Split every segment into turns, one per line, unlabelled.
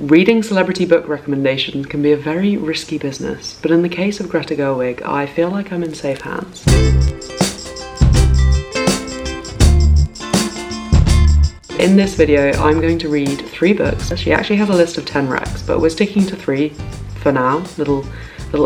Reading celebrity book recommendations can be a very risky business, but in the case of Greta Gerwig, I feel like I'm in safe hands. In this video, I'm going to read 3 books. She actually has a list of 10 recs, but we're sticking to 3 for now. Little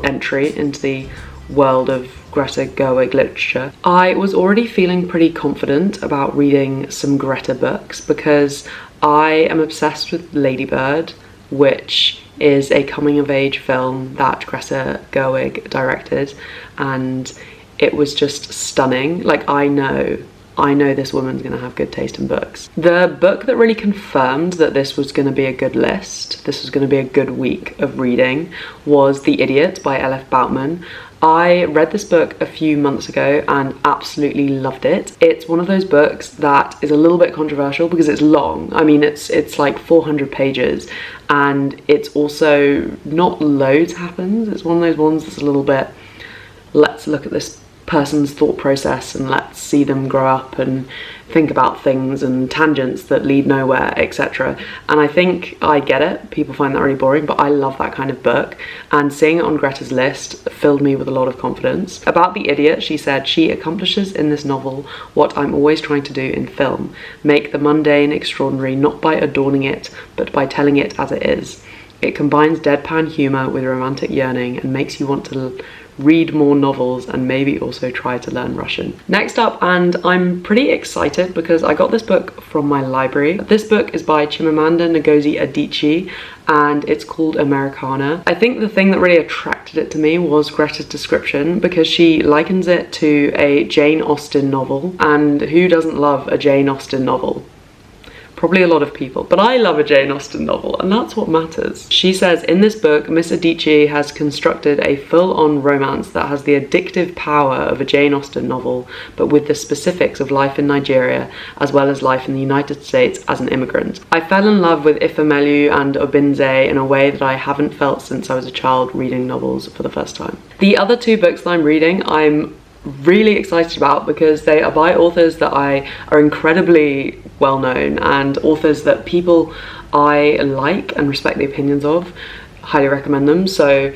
entry into the world of Greta Gerwig literature. I was already feeling pretty confident about reading some Greta books because I am obsessed with Lady Bird, which is a coming-of-age film that Greta Gerwig directed, and it was just stunning. Like, I know this woman's gonna have good taste in books. The book that really confirmed that this was gonna be a good list, this was gonna be a good week of reading, was The Idiot by Elif Bautman. I read this book a few months ago and absolutely loved it. It's one of those books that is a little bit controversial because it's long. I mean, it's like 400 pages, and it's also not loads happens. It's one of those ones that's a little bit, let's look at this person's thought process and let's see them grow up and think about things and tangents that lead nowhere, etc. And I think I get it. People find that really boring, but I love that kind of book, and seeing it on Greta's list filled me with a lot of confidence. About The Idiot, she said, "She accomplishes in this novel what I'm always trying to do in film, make the mundane extraordinary not by adorning it, but by telling it as it is. It combines deadpan humour with romantic yearning and makes you want to read more novels and maybe also try to learn Russian." Next up, and I'm pretty excited because I got this book from my library. This book is by Chimamanda Ngozi Adichie and it's called Americanah. I think the thing that really attracted it to me was Greta's description, because she likens it to a Jane Austen novel, and who doesn't love a Jane Austen novel? Probably a lot of people, but I love a Jane Austen novel, and that's what matters. She says, in this book, Miss Adichie has constructed a full-on romance that has the addictive power of a Jane Austen novel, but with the specifics of life in Nigeria, as well as life in the United States as an immigrant. I fell in love with Ifemelu and Obinze in a way that I haven't felt since I was a child reading novels for the first time. The other 2 books that I'm reading, I'm really excited about because they are by authors that are incredibly well known and authors that people I like and respect the opinions of. Highly recommend them. So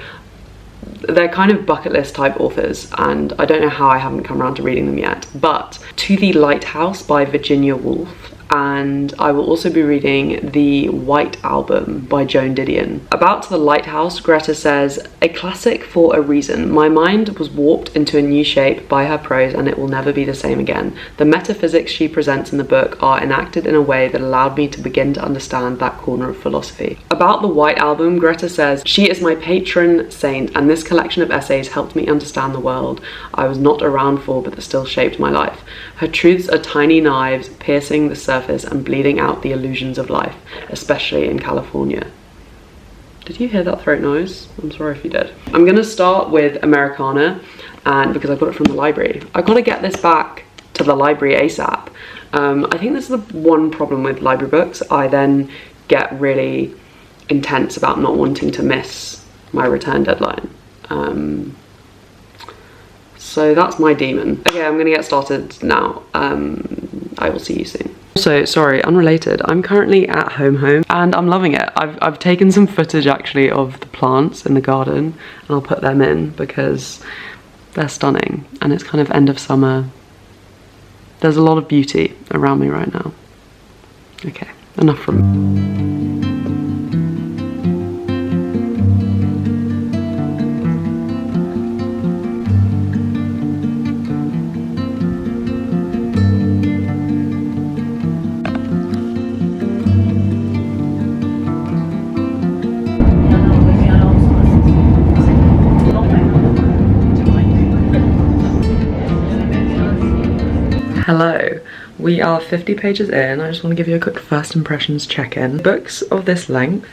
they're kind of bucket list type authors, and I don't know how I haven't come around to reading them yet. But To the Lighthouse by Virginia Woolf, and I will also be reading The White Album by Joan Didion. About To the Lighthouse, Greta says, "A classic for a reason. My mind was warped into a new shape by her prose and it will never be the same again. The metaphysics she presents in the book are enacted in a way that allowed me to begin to understand that corner of philosophy." About The White Album, Greta says, "She is my patron saint and this collection of essays helped me understand the world I was not around for but that still shaped my life. Her truths are tiny knives piercing the surface and bleeding out the illusions of life, especially in California." Did you hear that throat noise? I'm sorry if you did. I'm gonna start with Americanah, and because I got it from the library. I've got to get this back to the library ASAP. I think this is the one problem with library books. I then get really intense about not wanting to miss my return deadline. So that's my demon. Okay, I'm gonna get started now. I will see you soon. Also, sorry, unrelated, I'm currently at home and I'm loving it. I've taken some footage actually of the plants in the garden, and I'll put them in because they're stunning and it's kind of end of summer. There's a lot of beauty around me right now. Okay, enough from me. Hello, we are 50 pages in. I just want to give you a quick first impressions check-in. Books of this length,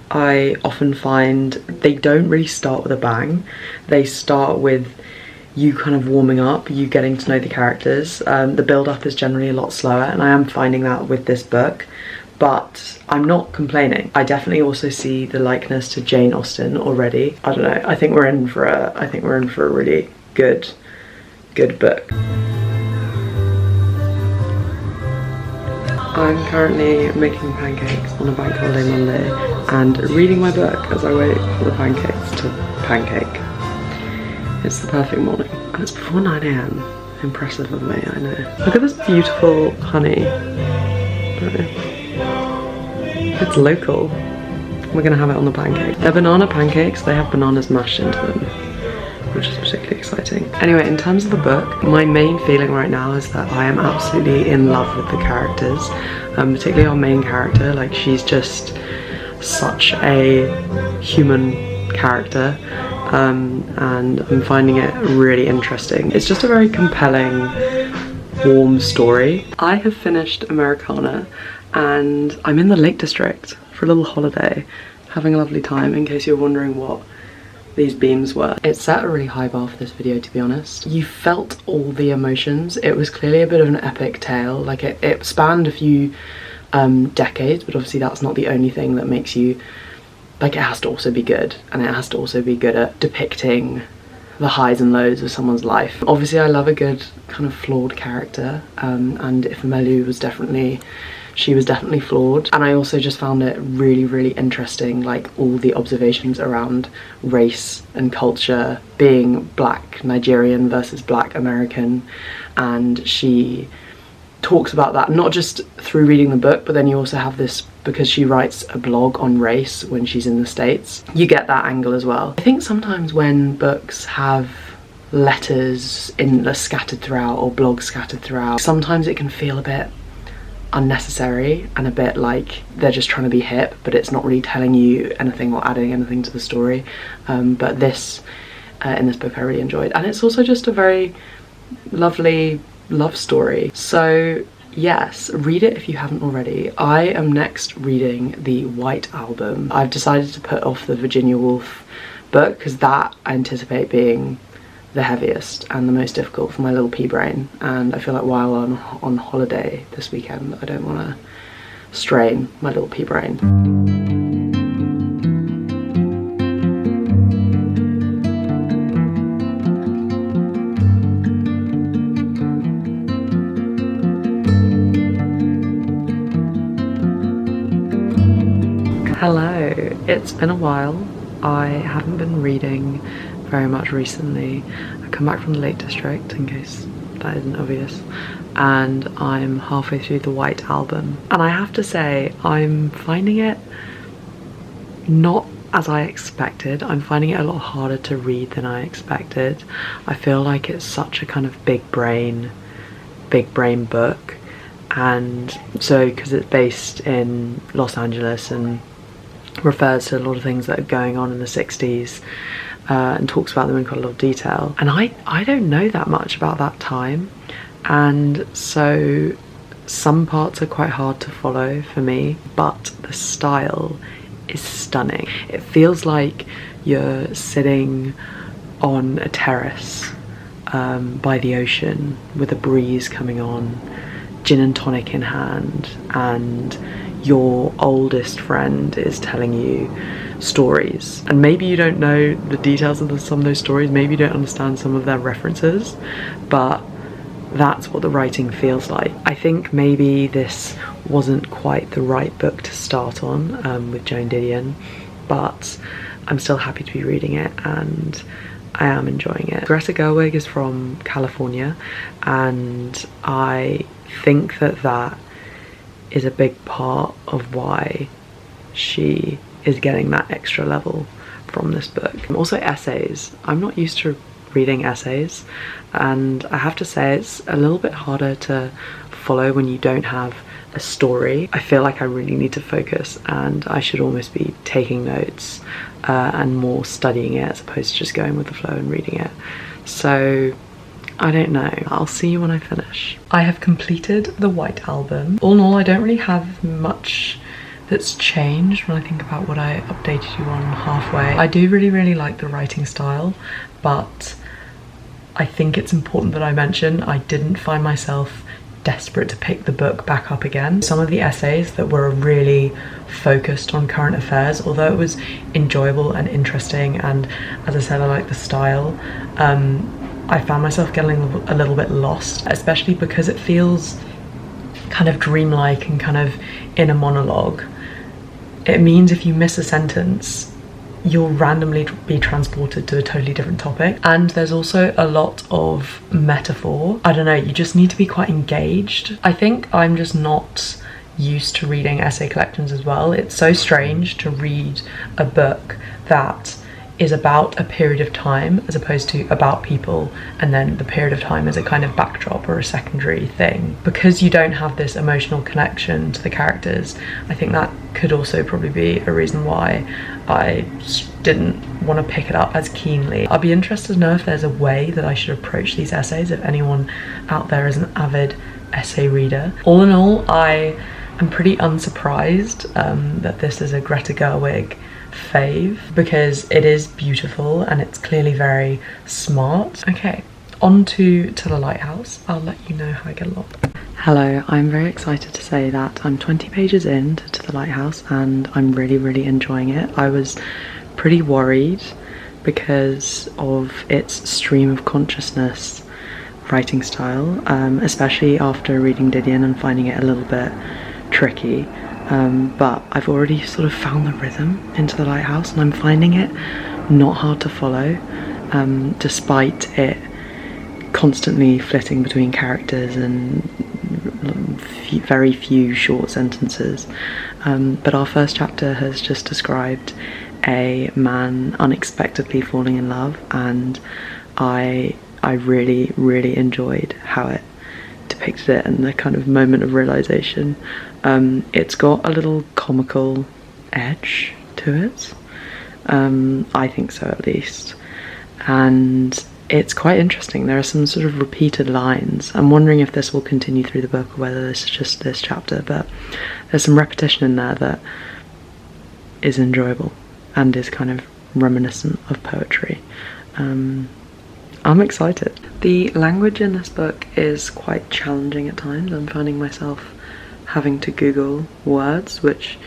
I often find they don't really start with a bang. They start with you kind of warming up, you getting to know the characters. The build-up is generally a lot slower, and I am finding that with this book, but I'm not complaining. I definitely also see the likeness to Jane Austen already. I don't know, I think we're in for a really good book. I'm currently making pancakes on a bank holiday Monday, and reading my book as I wait for the pancakes to pancake. It's the perfect morning, and it's before 9 AM. Impressive of me, I know. Look at this beautiful honey. It's local. We're gonna have it on the pancake. They're banana pancakes, they have bananas mashed into them, which is particularly exciting. Anyway, in terms of the book, my main feeling right now is that I am absolutely in love with the characters, particularly our main character. Like, she's just such a human character, and I'm finding it really interesting. It's just a very compelling, warm story. I have finished Americanah, and I'm in the Lake District for a little holiday, having a lovely time, in case you're wondering what these beams were. It set a really high bar for this video, to be honest. You felt all the emotions. It was clearly a bit of an epic tale. Like, it spanned a few decades, but obviously that's not the only thing that makes you, like, it has to also be good, and it has to also be good at depicting the highs and lows of someone's life. Obviously I love a good kind of flawed character, and Ifemelu was definitely, she was definitely flawed. And I also just found it really, really interesting, like all the observations around race and culture, being black Nigerian versus black American, and she talks about that not just through reading the book, but then you also have this, because she writes a blog on race when she's in the States, you get that angle as well. I think sometimes when books have letters scattered throughout, or blogs scattered throughout, sometimes it can feel a bit unnecessary and a bit like they're just trying to be hip, but it's not really telling you anything or adding anything to the story. But this, in this book, I really enjoyed, and it's also just a very lovely love story. So yes, read it if you haven't already. I am next reading the White Album. I've decided to put off the Virginia Woolf book because that I anticipate being the heaviest and the most difficult for my little pea brain, and I feel like while I'm on holiday this weekend I don't want to strain my little pea brain. Hello, it's been a while. I haven't been reading very much recently. I come back from the Lake District, in case that isn't obvious, and I'm halfway through the White Album, and I have to say I'm finding it not as I expected. I'm finding it a lot harder to read than I expected. I feel like it's such a kind of big brain book, and so because it's based in Los Angeles and refers to a lot of things that are going on in the 60s, and talks about them in quite a lot of detail, and I don't know that much about that time, and so some parts are quite hard to follow for me, but the style is stunning. It feels like you're sitting on a terrace by the ocean with a breeze coming on, gin and tonic in hand, and your oldest friend is telling you stories, and maybe you don't know the details of some of those stories, maybe you don't understand some of their references, but that's what the writing feels like. I think maybe this wasn't quite the right book to start on with Joan Didion, but I'm still happy to be reading it and I am enjoying it. GRETA GERWIG is from California, and I think that that is a big part of why she is getting that extra level from this book. Also essays. I'm not used to reading essays, and I have to say it's a little bit harder to follow when you don't have a story. I feel like I really need to focus, and I should almost be taking notes and more studying it as opposed to just going with the flow and reading it. So I don't know. I'll see you when I finish. I have completed the White Album. All in all, I don't really have much that's changed when I think about what I updated you on halfway. I do really like the writing style, but I think it's important that I mention I didn't find myself desperate to pick the book back up again. Some of the essays that were really focused on current affairs, although it was enjoyable and interesting, and as I said, I like the style, I found myself getting a little bit lost, especially because it feels kind of dreamlike and kind of in a monologue. it means if you miss a sentence, you'll randomly be transported to a totally different topic. And there's also a lot of metaphor. I don't know, you just need to be quite engaged. I think I'm just not used to reading essay collections as well. It's so strange to read a book that is about a period of time as opposed to about people, and then the period of time is a kind of backdrop or a secondary thing. Because you don't have this emotional connection to the characters, I think that could also probably be a reason why I didn't want to pick it up as keenly. I'd be interested to know if there's a way that I should approach these essays, if anyone out there is an avid essay reader. All in all, I am pretty unsurprised that this is a Greta Gerwig fave, because it is beautiful and it's clearly very smart. Okay, on to the Lighthouse. I'll let you know how I get along. Hello, I'm very excited to say that I'm 20 pages into the Lighthouse and I'm really enjoying it. I was pretty worried because of its stream of consciousness writing style, especially after reading Didion and finding it a little bit tricky. But I've already sort of found the rhythm into the Lighthouse and I'm finding it not hard to follow, despite it constantly flitting between characters and very few short sentences. But our first chapter has just described a man unexpectedly falling in love, and I really enjoyed how it depicted it and the kind of moment of realization. It's got a little comical edge to it, I think so at least, and it's quite interesting. There are some sort of repeated lines. I'm wondering if this will continue through the book or whether this is just this chapter, but there's some repetition in there that is enjoyable and is kind of reminiscent of poetry. I'm excited. The language in this book is quite challenging at times. I'm finding myself having to Google words, which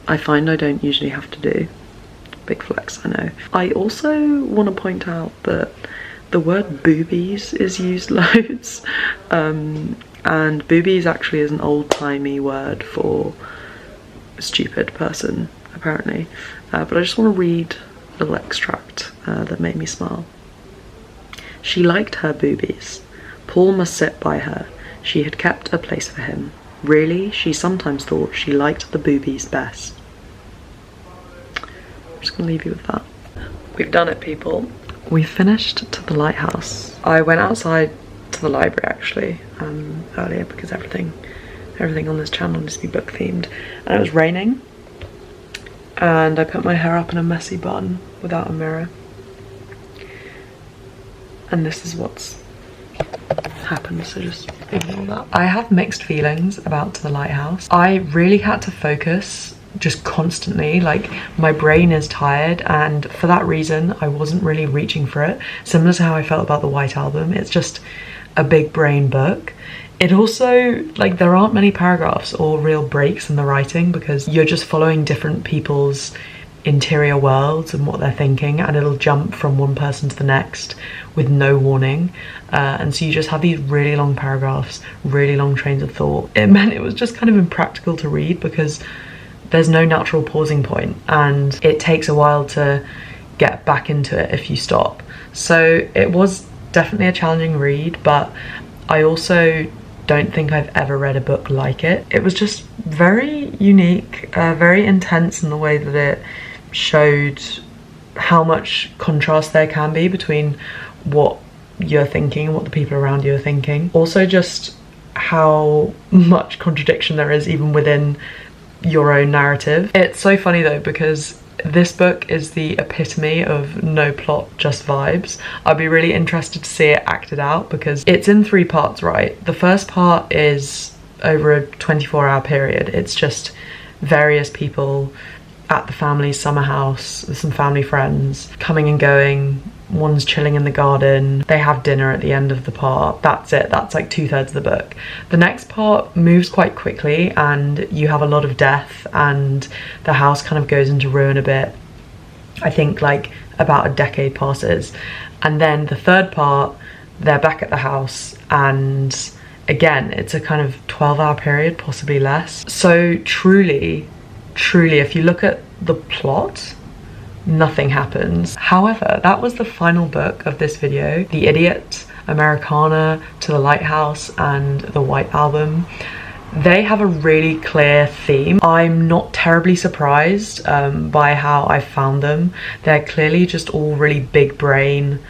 I find I don't usually have to do. Big flex, I know. I also want to point out that the word boobies is used loads, and boobies actually is an old-timey word for a stupid person, apparently. But I just want to read a little extract that made me smile. She liked her boobies. Paul must sit by her. She had kept a place for him. Really, she sometimes thought she liked the boobies best. I'm just gonna leave you with that. We've done it, people. We finished to the Lighthouse. I went outside to the library actually earlier because everything on this channel needs to be book themed, and it was raining and I put my hair up in a messy bun without a mirror, and this is what's happened, so just ignore that. I have mixed feelings about To the Lighthouse. I really had to focus just constantly, like my brain is tired, and for that reason I wasn't really reaching for it, similar to how I felt about the White Album. It's just a big brain book. It also, like, there aren't many paragraphs or real breaks in the writing because you're just following different people's interior worlds and what they're thinking, and it'll jump from one person to the next with no warning, and so you just have these really long paragraphs, really long trains of thought. It meant it was just kind of impractical to read because there's no natural pausing point and it takes a while to get back into it if you stop. So it was definitely a challenging read, but I also don't think I've ever read a book like it. It was just very unique, very intense in the way that it showed how much contrast there can be between what you're thinking and what the people around you are thinking. Also just how much contradiction there is even within your own narrative. It's so funny though because this book is the epitome of no plot, just vibes. I'd be really interested to see it acted out because it's in 3 parts, right? The first part is over a 24-hour period. It's just various people at the family's summer house, some family friends coming and going. One's chilling in the garden, they have dinner at the end of the part. That's it, that's like 2/3 of the book. The next part moves quite quickly and you have a lot of death and the house kind of goes into ruin a bit. I think like about a decade passes, and then the third part, they're back at the house, and again it's a kind of 12-hour period, possibly less. So truly truly, if you look at the plot, nothing happens. However, that was the final book of this video. The Idiot, Americanah, To the Lighthouse, and The White Album. They have a really clear theme. I'm not terribly surprised by how I found them. They're clearly just all really big brain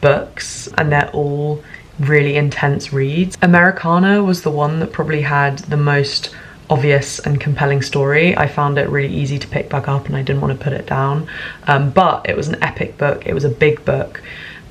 books, and they're all really intense reads. Americanah was the one that probably had the most obvious and compelling story. I found it really easy to pick back up and I didn't want to put it down. But it was an epic book, it was a big book,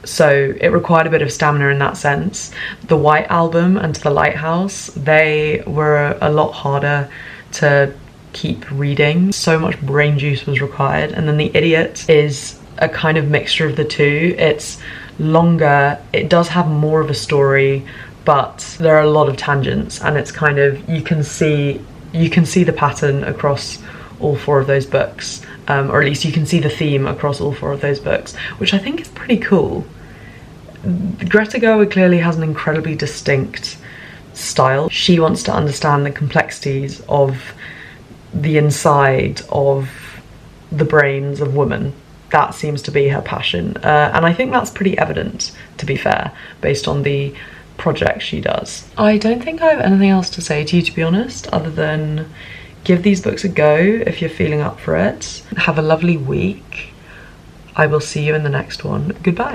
so it required a bit of stamina in that sense. The White Album and To the Lighthouse, they were a lot harder to keep reading. So much brain juice was required. And then The Idiot is a kind of mixture of the two. It's longer, it does have more of a story, but there are a lot of tangents, and it's kind of, you can see the pattern across all four of those books, or at least you can see the theme across all four of those books, which I think is pretty cool. Greta Gerwig clearly has an incredibly distinct style. She wants to understand the complexities of the inside of the brains of women. That seems to be her passion, and I think that's pretty evident, to be fair, based on the project she does. I don't think I have anything else to say to you, to be honest, other than give these books a go if you're feeling up for it. Have a lovely week. I will see you in the next one. Goodbye.